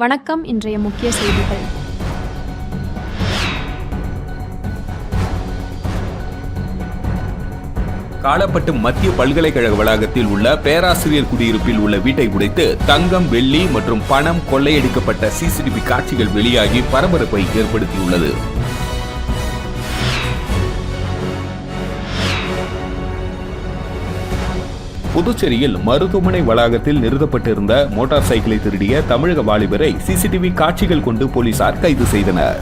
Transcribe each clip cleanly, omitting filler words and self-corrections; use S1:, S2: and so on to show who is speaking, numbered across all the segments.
S1: வணக்கம். இன்றைய முக்கிய செய்திகள்.
S2: காலப்பட்டு மத்திய பல்கலைக்கழக வளாகத்தில் உள்ள பேராசிரியர் குடியிருப்பில் உள்ள வீட்டை உடைத்து தங்கம், வெள்ளி மற்றும் பணம் கொள்ளையடிக்கப்பட்ட சிசிடிவி காட்சிகள் வெளியாகி பரபரப்பை ஏற்படுத்தியுள்ளது. புதுச்சேரியில் மருத்துவமனை வளாகத்தில் நிறுத்தப்பட்டிருந்த மோட்டார் சைக்கிளை திருடிய தமிழக வாலிபரை சிசிடிவி காட்சிகள் கொண்டு போலீசார் கைது செய்தனர்.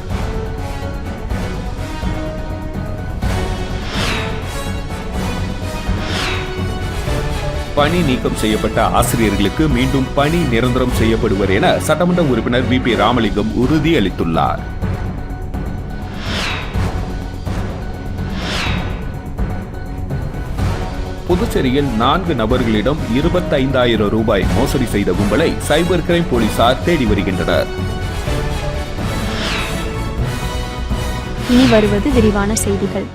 S2: பணி நீக்கம் செய்யப்பட்ட ஆசிரியர்களுக்கு மீண்டும் பணி நிரந்தரம் செய்யப்படுவர் என சட்டமன்ற உறுப்பினர் வி.பி. ராமலிங்கம் உறுதியளித்துள்ளார். புதுச்சேரியில் 4 நபர்களிடம் 25,000 ரூபாய் மோசடி செய்த கும்பலை சைபர் கிரைம் போலீசார் தேடி வருகின்றனர்.
S1: இனி வருவது விரிவான செய்திகள்.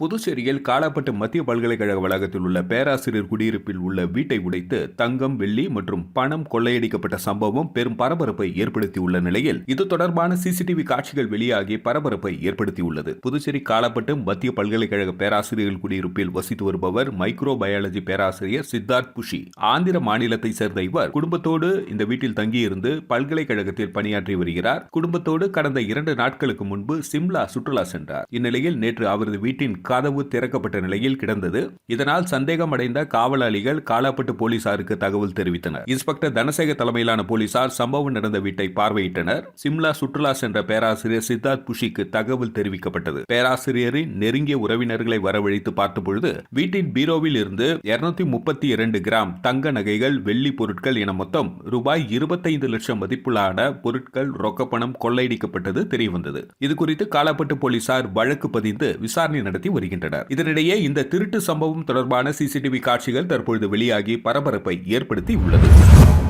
S2: புதுச்சேரியில் காலாப்பட்டு மத்திய பல்கலைக்கழக வளாகத்தில் உள்ள பேராசிரியர் குடியிருப்பில் உள்ள வீட்டை உடைத்து தங்கம், வெள்ளி மற்றும் பணம் கொள்ளையடிக்கப்பட்ட சம்பவம் பெரும் பரபரப்பை ஏற்படுத்தியுள்ள நிலையில் இது தொடர்பான சிசிடிவி காட்சிகள் வெளியாகி பரபரப்பை ஏற்படுத்தியுள்ளது. புதுச்சேரி காலாப்பட்டு மத்திய பல்கலைக்கழக பேராசிரியர்கள் குடியிருப்பில் வசித்து வருபவர் மைக்ரோ பயாலஜி பேராசிரியர் சித்தார்த் புஷி. ஆந்திர மாநிலத்தை சேர்ந்த இவர் குடும்பத்தோடு இந்த வீட்டில் தங்கியிருந்து பல்கலைக்கழகத்தில் பணியாற்றி வருகிறார். குடும்பத்தோடு கடந்த 2 நாட்களுக்கு முன்பு சிம்லா சுற்றுலா சென்றார். இந்நிலையில் நேற்று அவரது வீட்டின் கதவு திறக்கப்பட்ட நிலையில் கிடந்தது. இதனால் சந்தேகம் அடைந்த காவலாளிகள் காலாப்பட்டு போலீசாருக்கு தகவல் தெரிவித்தனர். இன்ஸ்பெக்டர் தனசேகர் தலைமையிலான போலீசார் சம்பவம் நடந்த வீட்டை பார்வையிட்டனர். சிம்லா சுற்றுலா சென்ற பேராசிரியர் சித்தார்த் புஷிக்கு தகவல் தெரிவிக்கப்பட்டது. பேராசிரியரின் நெருங்கிய உறவினர்களை வரவழைத்து பார்த்தபொழுது வீட்டின் பீரோவில் இருந்து 232 கிராம் தங்க நகைகள், வெள்ளி பொருட்கள் என மொத்தம் ரூபாய் 25 லட்சம் மதிப்புள்ளான பொருட்கள், ரொக்கப்பணம் கொள்ளையடிக்கப்பட்டது தெரியவந்தது. இதுகுறித்து காலாப்பட்டு போலீசார் வழக்கு பதிந்து விசாரணை நடத்தி வருகின்றனர். இதனிடையே இந்த திருட்டு சம்பவம் தொடர்பான சிசிடிவி காட்சிகள் தற்பொழுது வெளியாகி பரபரப்பை ஏற்படுத்தி உள்ளது.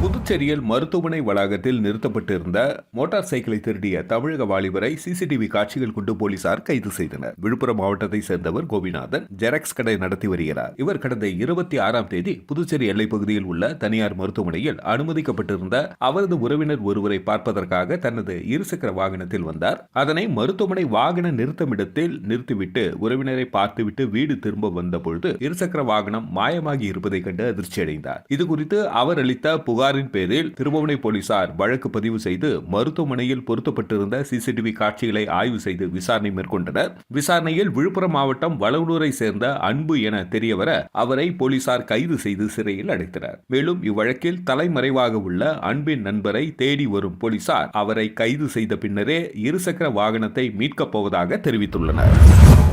S2: புதுச்சேரியில் மருத்துவமனை வளாகத்தில் நிறுத்தப்பட்டிருந்த மோட்டார் சைக்கிளை திருடிய தமிழக வாலிபரை சிசிடிவி காட்சிகள் கொண்டு போலீசார் கைது செய்தனர். விழுப்புரம் மாவட்டத்தை சேர்ந்தவர் கோபிநாதன் ஜெராக்ஸ் கடை நடத்தி வருகிறார். இவர் கடந்த 26ஆம் தேதி புதுச்சேரி எல்லைப் பகுதியில் உள்ள தனியார் மருத்துவமனையில் அனுமதிக்கப்பட்டிருந்த அவரது உறவினர் ஒருவரை பார்ப்பதற்காக தனது இருசக்கர வாகனத்தில் வந்தார். அதனை மருத்துவமனை வாகன நிறுத்தமிடத்தில் நிறுத்திவிட்டு உறவினரை பார்த்துவிட்டு வீடு திரும்ப வந்த பொழுது இருசக்கர வாகனம் மாயமாகி இருப்பதை கண்டு அதிர்ச்சியடைந்தார். இதுகுறித்து அவர் அளித்த புகாரின் பேரில் திருபுவனை போலீசார் வழக்கு பதிவு செய்து மருத்துவமனையில் பொருத்தப்பட்டிருந்த சிசிடிவி காட்சிகளை ஆய்வு செய்து விசாரணை மேற்கொண்டனர். விசாரணையில் விழுப்புரம் மாவட்டம் வளவனூரை சேர்ந்த அன்பு என தெரியவர அவரை போலீசார் கைது செய்து சிறையில் அடைத்தனர். மேலும் இவ்வழக்கில் தலைமறைவாக உள்ள அன்பின் நண்பரை தேடி வரும் போலீசார் அவரை கைது செய்த பின்னரே இருசக்கர வாகனத்தை மீட்கப் போவதாக தெரிவித்துள்ளனர்.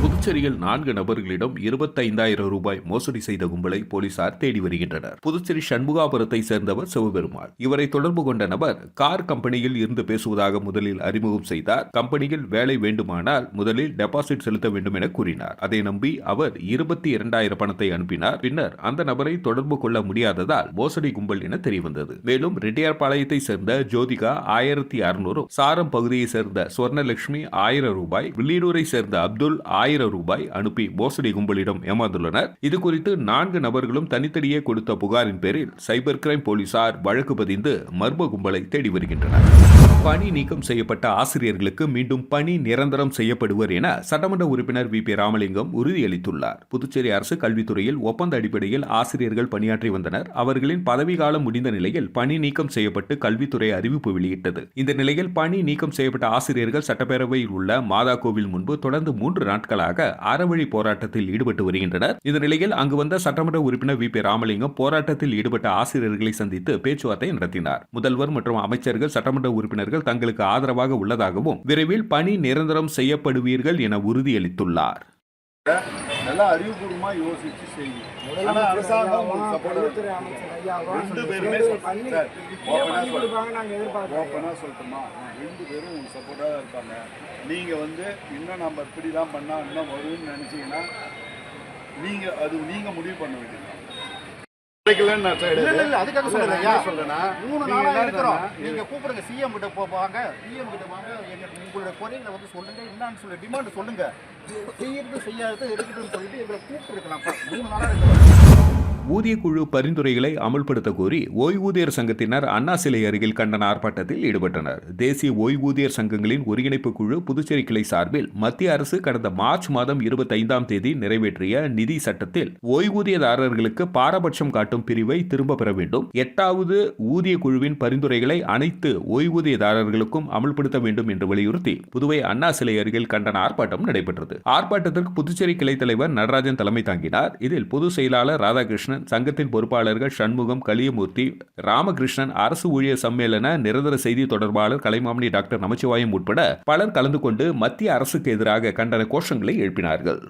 S2: புதுச்சேரியில் 4 நபர்களிடம் 25,000 ரூபாய் மோசடி செய்த கும்பலை போலீசார் தேடி வருகின்றனர். புதுச்சேரி சண்முகாபுரத்தை சேர்ந்தவர் சிவபெருமாள். இவரை தொடர்பு கொண்ட நபர் கார் கம்பெனியில் இருந்து பேசுவதாக முதலில் அறிமுகம் செய்தார். கம்பெனியில் வேலை வேண்டுமானால் முதலில் டெபாசிட் செலுத்த வேண்டும் என கூறினார். அதை நம்பி அவர் 22,000 பணத்தை அனுப்பினார். பின்னர் அந்த நபரை தொடர்பு கொள்ள முடியாததால் மோசடி கும்பல் என தெரியவந்தது. மேலும் ரெட்டியார்பாளையத்தை சேர்ந்த ஜோதிகா 1,600, சாரம் பகுதியை சேர்ந்த சுவர்ணலட்சுமி 1000 ரூபாய், வில்லியனூரை சேர்ந்த அப்துல் 1000 ரூபாய் அனுப்பி மோசடி கும்பலிடம் ஏமாந்துள்ளனர். இதுகுறித்து 4 நபர்களும் தனித்தனியே கொடுத்த புகாரின் பேரில் சைபர் கிரைம் போலீசார் வழக்கு பதிந்து மர்ம கும்பலை தேடி வருகின்றனர். பணி நீக்கம் செய்யப்பட்ட ஆசிரியர்களுக்கு மீண்டும் பணி நிரந்தரம் செய்யப்படுவர் என சட்டமன்ற உறுப்பினர் வி.பி. ராமலிங்கம் உறுதியளித்துள்ளார். புதுச்சேரி அரசு கல்வித்துறையில் ஒப்பந்த அடிப்படையில் ஆசிரியர்கள் பணியாற்றி வந்தனர். அவர்களின் பதவிக்காலம் முடிந்த நிலையில் பணி நீக்கம் செய்யப்பட்டு கல்வித்துறை அறிவிப்பு வெளியிட்டது. இந்த நிலையில் பணி நீக்கம் செய்யப்பட்ட ஆசிரியர்கள் சட்டப்பேரவையில் உள்ள மாதா கோவில் முன்பு தொடர்ந்து 3 நாட்களாக அறவழி போராட்டத்தில் ஈடுபட்டு வருகின்றனர். இந்த நிலையில் அங்கு வந்த சட்டமன்ற உறுப்பினர் வி.பி. ராமலிங்கம் போராட்டத்தில் ஈடுபட்ட ஆசிரியர்களை சந்தித்து பேச்சுவார்த்தை நடத்தினார். முதல்வர் மற்றும் அமைச்சர்கள், சட்டமன்ற உறுப்பினர்கள் தங்களுக்கு ஆதரவாக உள்ளதாகவும் விரைவில் பணி நிரந்தரம் செய்யப்படுவீர்கள் என உறுதியளித்துள்ளார்.
S3: அறிவுபூர்வமா யோசிச்சு செய்யும். அரசாங்கம் ரெண்டு பேருமே ஓப்பனா சொல்லட்டுமா, 2 பேரும் உங்களுக்கு சப்போர்ட்டாக இருப்பாங்க. நீங்க இன்னும் நம்ம இப்படிலாம் பண்ணா இன்னும் வரும்னு நினைச்சீங்கன்னா நீங்க முடிவு பண்ண வேண்டியது.
S4: அதுக்காக சொல்றேன். 3 நாளா இருக்கிறோம். நீங்க கூப்பிடுங்க, சிஎம் கிட்ட போவாங்க, பிஎம் கிட்ட வாங்க, உங்களுடைய குறைகளை சொல்லுங்க, என்னன்னு சொல்லி டிமாண்ட் சொல்லுங்க. செய்யறது செய்யாதது இருக்குன்னு சொல்லிட்டு எங்களை கூப்பிட்டு இருக்கலாம். 3 நாளா இருக்கிறோம்.
S2: ஊதியக்குழு பரிந்துரைகளை அமல்படுத்த கோரி ஓய்வூதியர் சங்கத்தினர் அண்ணா சிலை அருகில் கண்டன ஆர்ப்பாட்டத்தில் ஈடுபட்டனர். தேசிய ஓய்வூதியர் சங்கங்களின் ஒருங்கிணைப்பு குழு புதுச்சேரி கிளை சார்பில் மத்திய அரசு கடந்த மார்ச் மாதம் 25ஆம் தேதி நிறைவேற்றிய நிதி சட்டத்தில் ஓய்வூதியதாரர்களுக்கு பாரபட்சம் காட்டும் பிரிவை திரும்ப பெற வேண்டும், 8வது ஊதிய குழுவின் பரிந்துரைகளை அனைத்து ஓய்வூதியதாரர்களுக்கும் அமல்படுத்த வேண்டும் என்று வலியுறுத்தி புதுவை அண்ணா சிலை அருகில் கண்டன ஆர்ப்பாட்டம் நடைபெற்றது. ஆர்ப்பாட்டத்திற்கு புதுச்சேரி கிளை தலைவர் நடராஜன் தலைமை தாங்கினார். இதில் பொதுச் செயலாளர் ராதாகிருஷ்ணன், சங்கத்தின் பொறுப்பாளர்கள் சண்முகம், கலியமூர்த்தி, ராமகிருஷ்ணன், அரசு ஊழியர் சம்மேளன நிரந்தர செய்தி தொடர்பாளர் கலைமாமணி டாக்டர் நமச்சிவாயம் உட்பட பலர் கலந்து கொண்டு மத்திய அரசுக்கு எதிராக கண்டன கோஷங்களை எழுப்பினார்கள்.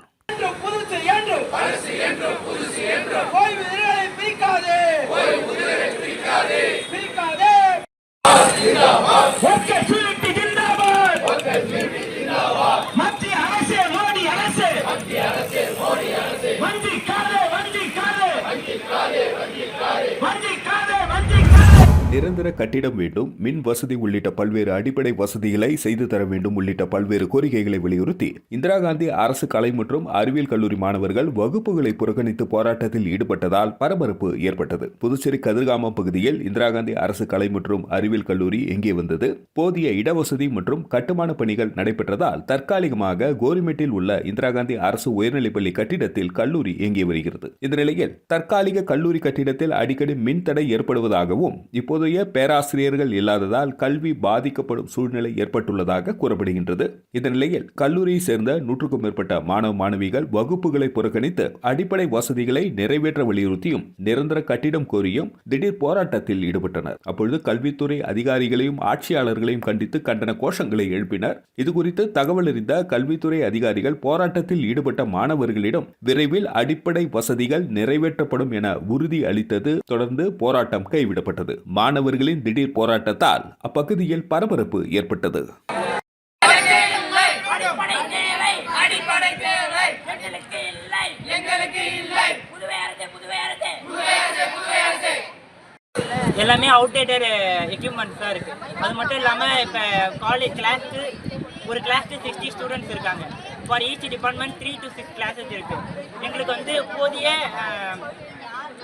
S2: நிரந்தர கட்டிடம் வேண்டும், மின் வசதி உள்ளிட்ட பல்வேறு அடிப்படை வசதிகளை செய்து தர வேண்டும் உள்ளிட்ட பல்வேறு கோரிக்கைகளை வலியுறுத்தி இந்திரா காந்தி அரசு கலை மற்றும் அறிவியல் கல்லூரி மாணவர்கள் வகுப்புகளை புறக்கணித்து போராட்டத்தில் ஈடுபட்டதால் பரபரப்பு ஏற்பட்டது. புதுச்சேரி கதிர்காமம் பகுதியில் இந்திரா காந்தி அரசு கலை மற்றும் அறிவியல் கல்லூரி எங்கே வந்தது. போதிய இடவசதி மற்றும் கட்டுமான பணிகள் நடைபெற்றதால் தற்காலிகமாக கோரிமேட்டில் உள்ள இந்திரா காந்தி அரசு உயர்நிலைப்பள்ளி கட்டிடத்தில் கல்லூரி இயங்கி வருகிறது. இந்த நிலையில் தற்காலிக கல்லூரி கட்டிடத்தில் அடிக்கடி மின் தடை ஏற்படுவதாகவும் இப்போதைய பேராசிரியர்கள் இல்லாததால் கல்வி பாதிக்கப்படும் சூழ்நிலை ஏற்பட்டுள்ளதாக கூறப்படுகின்றது. இந்த நிலையில் கல்லூரியை சேர்ந்த 100க்கும் மேற்பட்ட மாணவ மாணவிகள் வகுப்புகளை புறக்கணித்து அடிப்படை வசதிகளை நிறைவேற்ற வலியுறுத்தியும் நிரந்தர கட்டிடம் கோரியும் திடீர் போராட்டத்தில் ஈடுபட்டனர். அப்பொழுது கல்வித்துறை அதிகாரிகளையும் ஆட்சியாளர்களையும் கண்டித்து கண்டன கோஷங்களை எழுப்பினர். இதுகுறித்து தகவல் அறிந்த கல்வித்துறை அதிகாரிகள் போராட்டத்தில் ஈடுபட்ட மாணவர்களிடம் விரைவில் அடிப்படை வசதிகள் நிறைவேற்றப்படும் என உறுதி அளித்தது. தொடர்ந்து போராட்டம் கைவிடப்பட்டது. மாணவர்களின் திடீர் போராட்டத்தால் அப்பகுதியில் பரபரப்பு ஏற்பட்டது.
S5: எல்லாமே அவுடேட்டட் எக்யூப்மெண்ட்ஸ் தான் இருக்குது. அது மட்டும் இல்லாமல் இப்போ காலேஜ் கிளாஸ்க்கு ஒரு கிளாஸ்க்கு 60 ஸ்டூடெண்ட்ஸ் இருக்காங்க. For each department 3 to 6 classes இருக்குது. எங்களுக்கு வந்து போதிய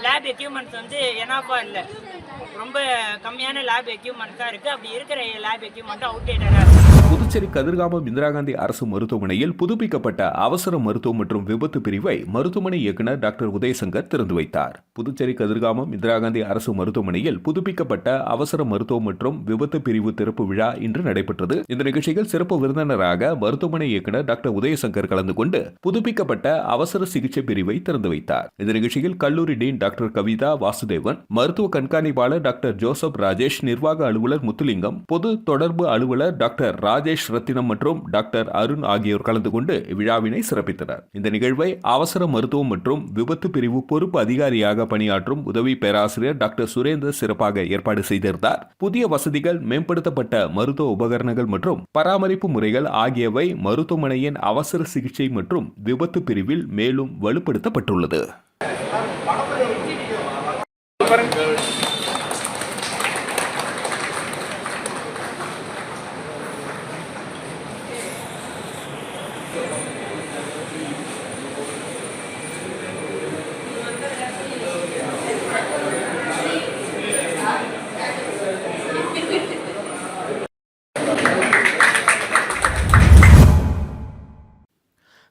S5: லேப் எக்யூப்மெண்ட்ஸ் வந்து எனாஃபா இல்லை, ரொம்ப கம்மியான லேப் எக்யூப்மெண்ட்ஸ் தான் இருக்குது. அப்படி இருக்கிற லேப் எக்யூப்மெண்ட் அவுடேட்டடாக இருக்குது.
S2: புதுச்சேரி கதிர்காமம் இந்திரா காந்தி அரசு மருத்துவமனையில் புதுப்பிக்கப்பட்ட அவசர மருத்துவம் மற்றும் விபத்து பிரிவை மருத்துவமனை இயக்குநர் டாக்டர் உதயசங்கர் திறந்து வைத்தார். புதுச்சேரி கதிர்காமம் இந்திரா காந்தி அரசு மருத்துவமனையில் புதுப்பிக்கப்பட்ட அவசர மருத்துவம் மற்றும் விபத்து பிரிவு திறப்பு விழா இன்று நடைபெற்றது. இந்த நிகழ்ச்சியில் சிறப்பு விருந்தினராக மருத்துவமனை இயக்குநர் டாக்டர் உதயசங்கர் கலந்து கொண்டு புதுப்பிக்கப்பட்ட அவசர சிகிச்சை பிரிவை திறந்து வைத்தார். இந்த நிகழ்ச்சியில் கல்லூரி டீன் டாக்டர் கவிதா வாசுதேவன், மருத்துவ கண்காணிப்பாளர் டாக்டர் ஜோசப் ராஜேஷ், நிர்வாக அலுவலர் முத்துலிங்கம், பொது தொடர்பு அலுவலர் டாக்டர் ராஜேஷ் ரத்தினம் மற்றும் டாக்டர் அருண் ஆகியோர் கலந்து கொண்டு விழாவினை சிறப்பித்தனர். இந்த நிகழ்வை அவசர மருத்துவம் மற்றும் விபத்து பிரிவு பொறுப்பு அதிகாரியாக பணியாற்றும் உதவி பேராசிரியர் டாக்டர் சுரேந்தர் சிறப்பாக ஏற்பாடு செய்திருந்தார். புதிய வசதிகள், மேம்படுத்தப்பட்ட மருத்துவ உபகரணங்கள் மற்றும் பராமரிப்பு முறைகள் ஆகியவை மருத்துவமனையின் அவசர சிகிச்சை மற்றும் விபத்து பிரிவில் மேலும் வலுப்படுத்தப்பட்டுள்ளது.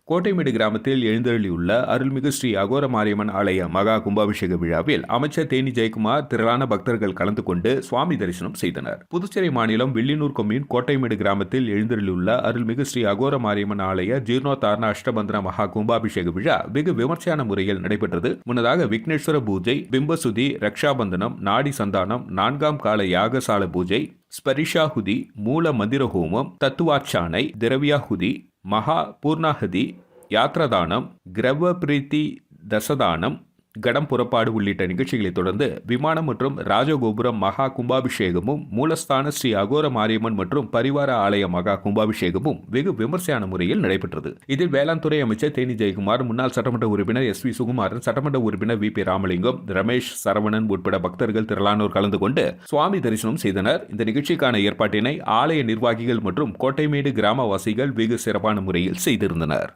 S2: கோட்டைமேடு கிராமத்தில் எழுந்தருளியுள்ள அருள்மிகு ஸ்ரீ அகோர மாரியம்மன் ஆலய மகா கும்பாபிஷேக விழாவில் அமைச்சர் தேனி ஜெயக்குமார், திரளான பக்தர்கள் கலந்து கொண்டு சுவாமி தரிசனம் செய்தனர். புதுச்சேரி மாநிலம் வில்லியனூர் கொம்யூன் கோட்டைமேடு கிராமத்தில் எழுந்தருளியுள்ள அருள்மிகு ஸ்ரீ அகோர மாரியம்மன் ஆலய ஜீர்ணோத்தாரண அஷ்டபந்தன மகா கும்பாபிஷேக விழா வெகு விமர்சையான முறையில் நடைபெற்றது. முன்னதாக விக்னேஸ்வர பூஜை, பிம்பசுதி, ரக்ஷாபந்தனம், நாடி சந்தானம், 4ஆம் கால யாகசால பூஜை, ஸ்பரிஷாஹுதி, மூல மந்திர ஹோமம், தத்துவார்ச்சானை, திரவியாஹுதி, மகா பூர்ணாஹதி, யாத்ரதானம், கிரவ பிரீத்தி தசதானம், கடம் புறப்பாடு உள்ளிட்ட நிகழ்ச்சிகளை தொடர்ந்து விமானம் மற்றும் ராஜகோபுரம் மகா கும்பாபிஷேகமும், மூலஸ்தான ஸ்ரீ அகோர மாரியம்மன் மற்றும் பரிவார ஆலய மகா கும்பாபிஷேகமும் வெகு விமர்சையான முறையில் நடைபெற்றது. இதில் வேளாண் துறை அமைச்சர் தேனி ஜெயக்குமார், முன்னாள் சட்டமன்ற உறுப்பினர் SV சுகுமாரன், சட்டமன்ற உறுப்பினர் VP ராமலிங்கம், ரமேஷ், சரவணன் உட்பட பக்தர்கள் திரளானோர் கலந்து கொண்டு சுவாமி தரிசனம் செய்தனர். இந்த நிகழ்ச்சிக்கான ஏற்பாட்டினை ஆலய நிர்வாகிகள் மற்றும் கோட்டைமேடு கிராமவாசிகள் வெகு சிறப்பான முறையில் செய்திருந்தனர்.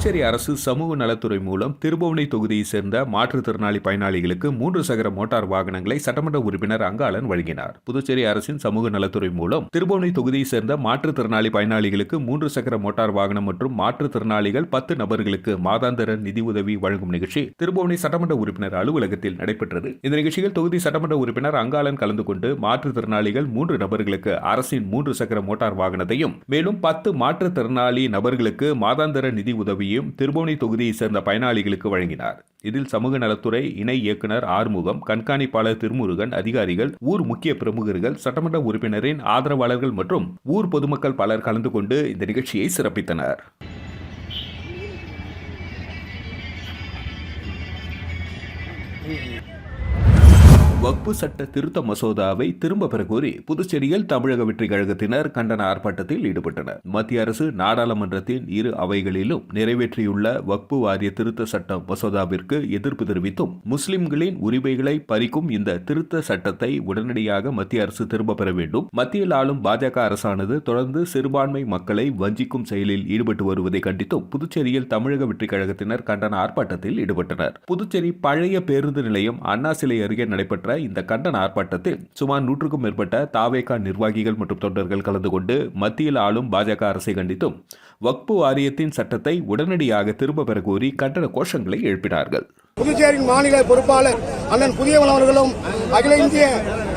S2: புதுச்சேரி அரசு சமூக நலத்துறை மூலம் திருபுவனை தொகுதியை சேர்ந்த மாற்றுத்திறனாளி பயனாளிகளுக்கு 3 சக்கர மோட்டார் வாகனங்களை சட்டமன்ற உறுப்பினர் அங்காளன் வழங்கினார். புதுச்சேரி அரசின் சமூக நலத்துறை மூலம் திருபுவனை தொகுதியை சேர்ந்த மாற்றுத்திறனாளி பயனாளிகளுக்கு 3 சக்கர மோட்டார் வாகனம் மற்றும் மாற்றுத்திறனாளிகள் 10 நபர்களுக்கு மாதாந்திர நிதி உதவி வழங்கும் நிகழ்ச்சி திருபுவனை சட்டமன்ற உறுப்பினர் அலுவலகத்தில் நடைபெற்றது. இந்த நிகழ்ச்சியில் தொகுதி சட்டமன்ற உறுப்பினர் அங்காளன் கலந்து கொண்டு மாற்றுத்திறனாளிகள் 3 நபர்களுக்கு அரசின் 3 சக்கர மோட்டார் வாகனத்தையும் மேலும் 10 மாற்றுத்திறனாளி நபர்களுக்கு மாதாந்திர நிதி உதவியும் திருபுவனை தொகுதியை சேர்ந்த பயனாளிகளுக்கு வழங்கினார். இதில் சமூக நலத்துறை இணை இயக்குனர் ஆறுமுகம், கண்காணிப்பாளர் திருமுருகன், அதிகாரிகள், ஊர் முக்கிய பிரமுகர்கள், சட்டமன்ற உறுப்பினரின் ஆதரவாளர்கள் மற்றும் ஊர் பொதுமக்கள் பலர் கலந்து கொண்டு இந்த நிகழ்ச்சியை சிறப்பித்தனர். வக்பு சட்ட திருத்த மசோதாவை திரும்ப பெற கோரி புதுச்சேரியில் தமிழக வெற்றி கழகத்தினர் கண்டன ஆர்ப்பாட்டத்தில் ஈடுபட்டனர். மத்திய அரசு நாடாளுமன்றத்தின் இரு அவைகளிலும் நிறைவேற்றியுள்ள வக்பு வாரிய திருத்த சட்ட மசோதாவிற்கு எதிர்ப்பு தெரிவித்தும் முஸ்லிம்களின் உரிமைகளை பறிக்கும் இந்த திருத்த சட்டத்தை உடனடியாக மத்திய அரசு திரும்ப பெற வேண்டும். மத்தியில் ஆளும் பாஜக அரசானது தொடர்ந்து சிறுபான்மை மக்களை வஞ்சிக்கும் செயலில் ஈடுபட்டு வருவதை கண்டித்தும் புதுச்சேரியில் தமிழக வெற்றி கழகத்தினர் கண்டன ஆர்ப்பாட்டத்தில் ஈடுபட்டனர். புதுச்சேரி பழைய பேருந்து நிலையம் அண்ணா சிலை அருகே நடைபெற்ற இந்த கண்டன ஆர்ப்பாட்டத்தில் சுமார் 100க்கும் மேற்பட்ட தாவேகா நிர்வாகிகள் மற்றும் தொண்டர்கள் கலந்து கொண்டு மத்தியில் ஆளும் பாஜக அரசை கண்டித்தும் வக்பு வாரியத்தின் சட்டத்தை உடனடியாக திரும்ப பெற கோரி கண்டன கோஷங்களை எழுப்பினார்கள்.
S6: புதுச்சேரியின் மாநில பொறுப்பாளர் அண்ணன் புதியவன் அவர்களும் அகில இந்திய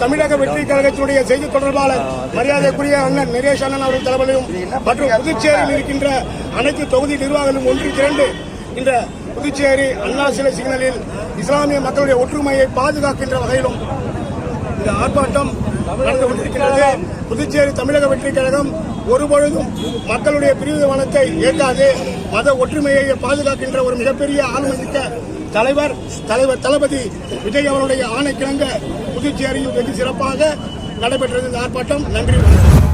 S6: தமிழக வெற்றி கழகத்தினுடைய செய்தி தொடர்பாளர் மரியாதைக்குரிய அண்ணன் நரேஷ் அண்ணன் அவர்கள் தலைமையிலும் மற்றும் புதுச்சேரியில் இருக்கின்ற அனைத்து தொகுதி நிர்வாகிகளும் ஒன்று திரண்டு இந்த புதுச்சேரி அண்ணா சிலை சிக்னலில் இஸ்லாமிய மக்களுடைய ஒற்றுமையை பாதுகாக்கின்ற வகையிலும் இந்த ஆர்ப்பாட்டம் நடந்து கொண்டிருக்கிறது. புதுச்சேரி தமிழக வெற்றி கழகம் ஒருபொழுதும் மக்களுடைய பிரிவினைவாதத்தை ஏற்காது. மத ஒற்றுமையை பாதுகாக்கின்ற ஒரு மிகப்பெரிய ஆளுமைமிக்க தலைவர் தளபதி விஜய் அவருடைய ஆணைக்கிணங்க புதுச்சேரியில் வெகு சிறப்பாக நடைபெற்றது இந்த ஆர்ப்பாட்டம். நன்றி.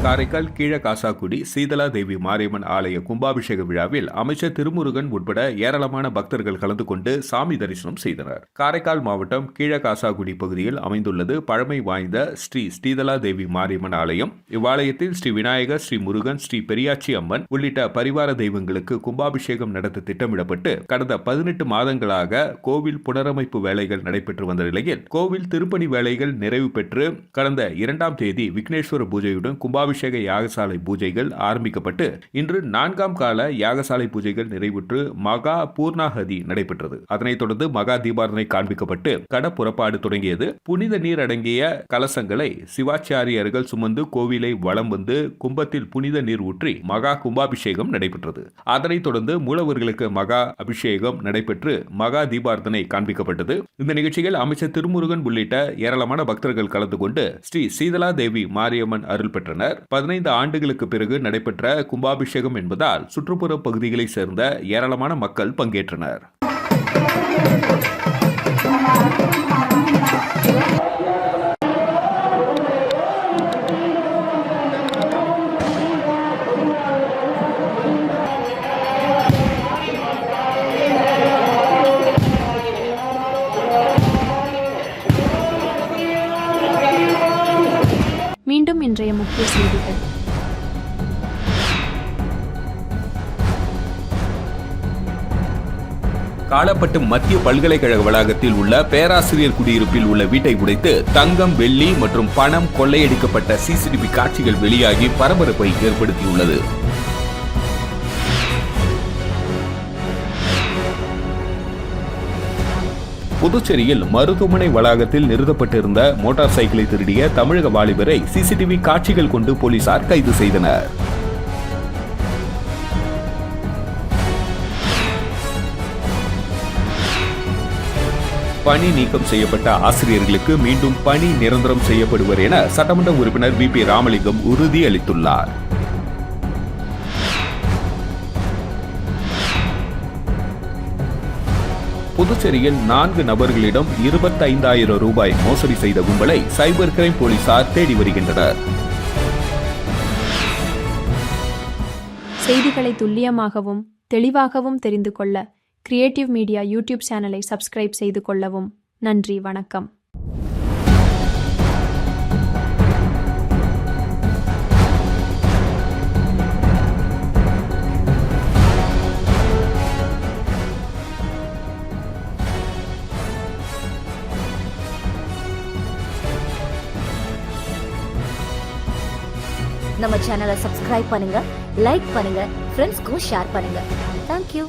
S2: காரைக்கால் கீழகாசாக்குடி சீதலா தேவி மாரியம்மன் ஆலய கும்பாபிஷேக விழாவில் அமைச்சர் திருமுருகன் உட்பட ஏராளமான பக்தர்கள் கலந்து கொண்டு சாமி தரிசனம் செய்தனர். காரைக்கால் மாவட்டம் கீழகாசாக்குடி பகுதியில் அமைந்துள்ளது பழமை வாய்ந்த ஸ்ரீ சீதலா தேவி மாரியம்மன் ஆலயம். இவ்வாலயத்தில் ஸ்ரீ விநாயகர், ஸ்ரீ முருகன், ஸ்ரீ பெரியாச்சி அம்மன் உள்ளிட்ட பரிவார தெய்வங்களுக்கு கும்பாபிஷேகம் நடத்த திட்டமிடப்பட்டு கடந்த 18 மாதங்களாக கோவில் புனரமைப்பு வேலைகள் நடைபெற்று வந்த நிலையில் கோவில் திருப்பணி வேலைகள் நிறைவு பெற்று கடந்த 2ஆம் தேதி விக்னேஸ்வர பூஜையுடன் கும்பாபிஷேக யாகசாலை பூஜைகள் ஆரம்பிக்கப்பட்டு இன்று 4ஆம் கால யாகசாலை பூஜைகள் நிறைவுற்று மகா பூர்ணாகதி நடைபெற்றது. அதனைத் தொடர்ந்து மகா தீபாரதனை காண்பிக்கப்பட்டு கட புறப்பாடு தொடங்கியது. புனித நீர் அடங்கிய கலசங்களை சிவாச்சாரியர்கள் சுமந்து கோவிலை வலம் வந்து கும்பத்தில் புனித நீர் ஊற்றி மகா கும்பாபிஷேகம் நடைபெற்றது. அதனைத் தொடர்ந்து மூலவர்களுக்கு மகா அபிஷேகம் நடைபெற்று மகா தீபாரதனை காண்பிக்கப்பட்டது. இந்த நிகழ்ச்சியில் அமைச்சர் திருமுருகன் உள்ளிட்ட ஏராளமான பக்தர்கள் கலந்து கொண்டு ஸ்ரீ சீதலா தேவி மாரியம்மன் அருள் பெற்றனர். 15 ஆண்டுகளுக்கு பிறகு நடைபெற்ற கும்பாபிஷேகம் என்பதால் சுற்றுப்புற பகுதிகளை சேர்ந்த ஏராளமான மக்கள் பங்கேற்றனர்.
S1: மீண்டும் இன்றைய முக்கிய செய்திகள்.
S2: காலப்பட்டு மத்திய பல்கலைக்கழக வளாகத்தில் உள்ள பேராசிரியர் குடியிருப்பில் உள்ள வீட்டை உடைத்து தங்கம், வெள்ளி மற்றும் பணம் கொள்ளையடிக்கப்பட்ட சிசிடிவி காட்சிகள் வெளியாகி பரபரப்பை ஏற்படுத்தியுள்ளது. புதுச்சேரியில் மருத்துவமனை வளாகத்தில் நிறுத்தப்பட்டிருந்த மோட்டார் சைக்கிளை திருடிய தமிழக வாலிபரை சிசிடிவி காட்சிகள் கொண்டு போலீசார் கைது செய்தனர். பணி நீக்கம் செய்யப்பட்ட ஆசிரியர்களுக்கு மீண்டும் பணி நிரந்தரம் செய்யப்படுவர் என சட்டமன்ற உறுப்பினர் VP ராமலிங்கம் உறுதியளித்துள்ளார். புதுச்சேரியில் 4 நபர்களிடம் 25,000 ரூபாய் மோசடி செய்த கும்பலை சைபர் கிரைம் போலீசார் தேடி வருகின்றனர்.
S1: செய்திகளை துல்லியமாகவும் தெளிவாகவும் தெரிந்து கொள்ள கிரியேட்டிவ் மீடியா யூடியூப் சேனலை சப்ஸ்கிரைப் செய்து கொள்ளவும். நன்றி, வணக்கம்.
S7: நம்ம சேனலை சப்ஸ்கிரைப் பண்ணுங்க, லைக் பண்ணுங்க, ஃப்ரெண்ட்ஸ்க்கும் ஷேர் பண்ணுங்க. தேங்க்யூ.